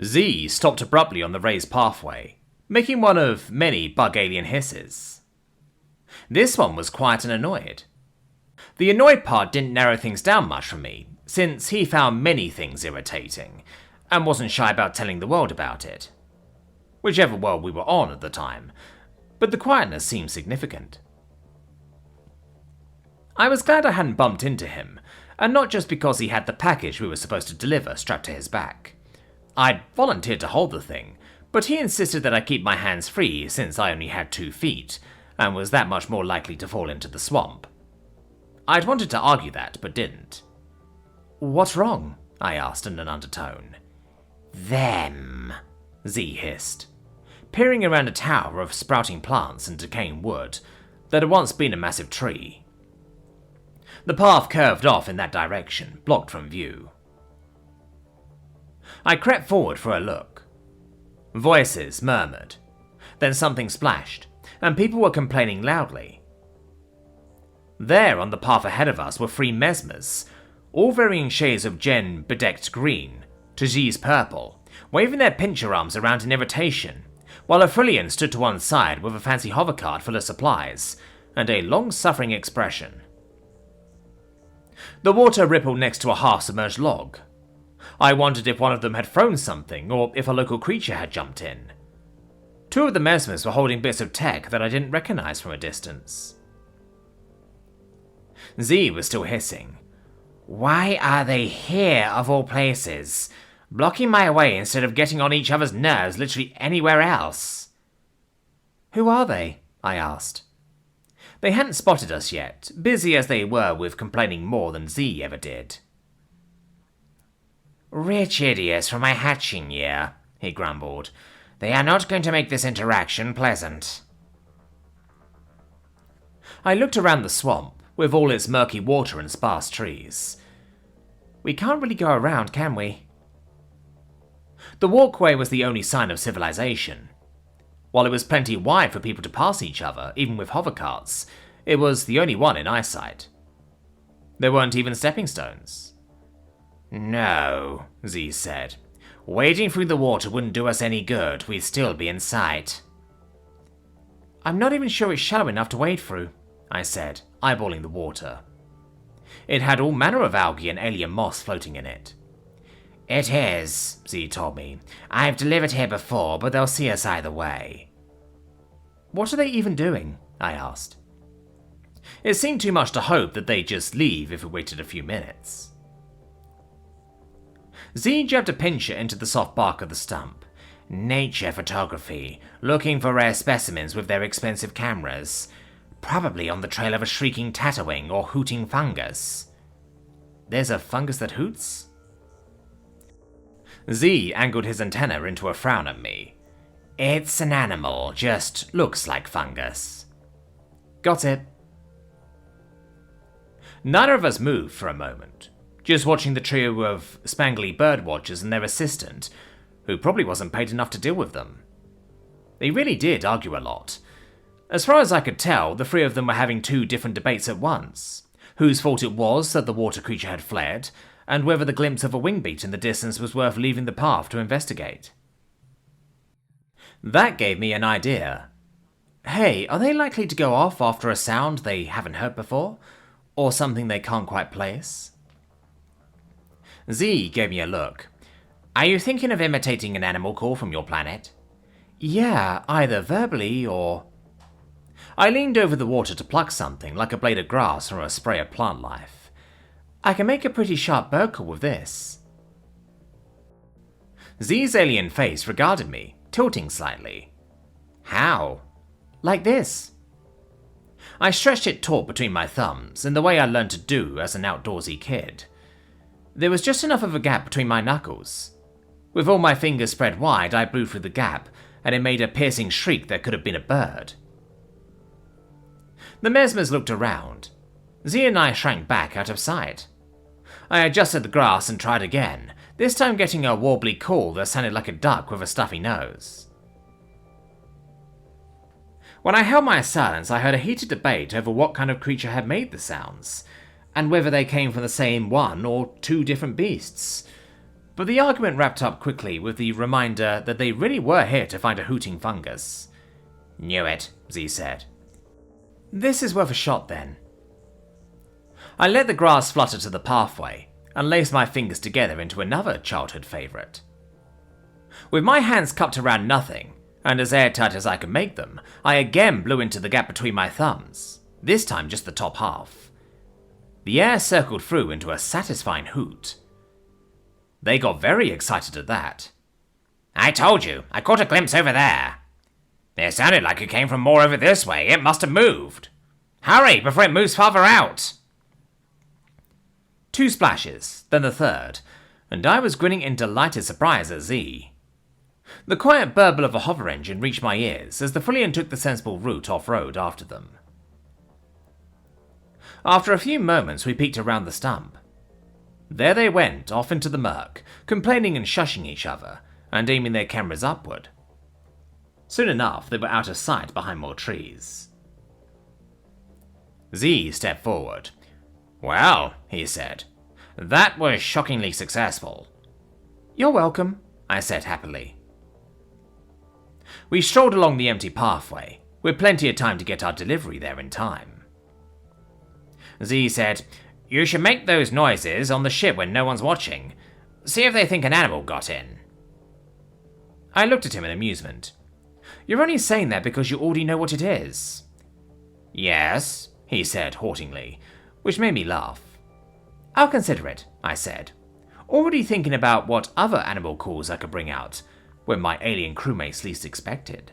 Z stopped abruptly on the raised pathway, making one of many bug alien hisses. This one was quiet and annoyed. The annoyed part didn't narrow things down much for me, since he found many things irritating, and wasn't shy about telling the world about it. Whichever world we were on at the time, but the quietness seemed significant. I was glad I hadn't bumped into him, and not just because he had the package we were supposed to deliver strapped to his back. I'd volunteered to hold the thing, but he insisted that I keep my hands free since I only had 2 feet, and was that much more likely to fall into the swamp. I'd wanted to argue that, but didn't. "What's wrong?" I asked in an undertone. "Them," Z hissed, peering around a tower of sprouting plants and decaying wood that had once been a massive tree. The path curved off in that direction, blocked from view. I crept forward for a look. Voices murmured. Then something splashed, and people were complaining loudly. There, on the path ahead of us, were 3 mesmers, all varying shades of Jen bedecked green to Z's purple, waving their pincher arms around in irritation, while a Frillian stood to one side with a fancy hovercart full of supplies and a long-suffering expression. The water rippled next to a half-submerged log. I wondered if one of them had thrown something, or if a local creature had jumped in. 2 of the mesmers were holding bits of tech that I didn't recognize from a distance. Z was still hissing. "Why are they here, of all places? Blocking my way instead of getting on each other's nerves literally anywhere else." "Who are they?" I asked. They hadn't spotted us yet, busy as they were with complaining more than Z ever did. "Rich idiots from my hatching year," he grumbled. "They are not going to make this interaction pleasant." I looked around the swamp, with all its murky water and sparse trees. We can't really go around, can we? The walkway was the only sign of civilization. While it was plenty wide for people to pass each other, even with hovercarts, it was the only one in eyesight. There weren't even stepping stones. "No," Z said. "Wading through the water wouldn't do us any good, we'd still be in sight." "I'm not even sure it's shallow enough to wade through," I said, eyeballing the water. It had all manner of algae and alien moss floating in it. "It is," Z told me. "I've delivered here before, but they'll see us either way." "What are they even doing?" I asked. It seemed too much to hope that they'd just leave if we waited a few minutes. Z jabbed a pincher into the soft bark of the stump. "Nature photography, looking for rare specimens with their expensive cameras. Probably on the trail of a shrieking tatawing or hooting fungus." "There's a fungus that hoots?" Z angled his antenna into a frown at me. "It's an animal, just looks like fungus." "Got it." Neither of us moved for a moment, just watching the trio of spangly birdwatchers and their assistant, who probably wasn't paid enough to deal with them. They really did argue a lot. As far as I could tell, the 3 of them were having 2 different debates at once. Whose fault it was that the water creature had fled, and whether the glimpse of a wingbeat in the distance was worth leaving the path to investigate. That gave me an idea. Hey, are they likely to go off after a sound they haven't heard before? Or something they can't quite place? Z gave me a look. "Are you thinking of imitating an animal call from your planet?" "Yeah, either verbally or..." I leaned over the water to pluck something like a blade of grass or a spray of plant life. "I can make a pretty sharp bird call with this." Z's alien face regarded me, tilting slightly. "How?" "Like this." I stretched it taut between my thumbs, in the way I learned to do as an outdoorsy kid. There was just enough of a gap between my knuckles. With all my fingers spread wide, I blew through the gap, and it made a piercing shriek that could have been a bird. The mesmers looked around. Z and I shrank back out of sight. I adjusted the grass and tried again, this time getting a warbly call that sounded like a duck with a stuffy nose. When I held my silence, I heard a heated debate over what kind of creature had made the sounds, and whether they came from the same one or 2 different beasts. But the argument wrapped up quickly with the reminder that they really were here to find a hooting fungus. "Knew it," Z said. "This is worth a shot then." I let the grass flutter to the pathway and laced my fingers together into another childhood favourite. With my hands cupped around nothing, and as airtight as I could make them, I again blew into the gap between my thumbs, this time just the top half. The air circled through into a satisfying hoot. They got very excited at that. "I told you, I caught a glimpse over there. It sounded like it came from more over this way. It must have moved. Hurry before it moves farther out." 2 splashes, then the third, and I was grinning in delighted surprise at Z. The quiet burble of a hover engine reached my ears as the Fullion took the sensible route off-road after them. After a few moments we peeked around the stump. There they went, off into the murk, complaining and shushing each other, and aiming their cameras upward. Soon enough, they were out of sight behind more trees. Z stepped forward. "Well," he said, "that was shockingly successful." "You're welcome," I said happily. We strolled along the empty pathway, with plenty of time to get our delivery there in time. Z said, "You should make those noises on the ship when no one's watching. See if they think an animal got in." I looked at him in amusement. "You're only saying that because you already know what it is." "Yes," he said haughtily, which made me laugh. "I'll consider it," I said, already thinking about what other animal calls I could bring out when my alien crewmates least expected.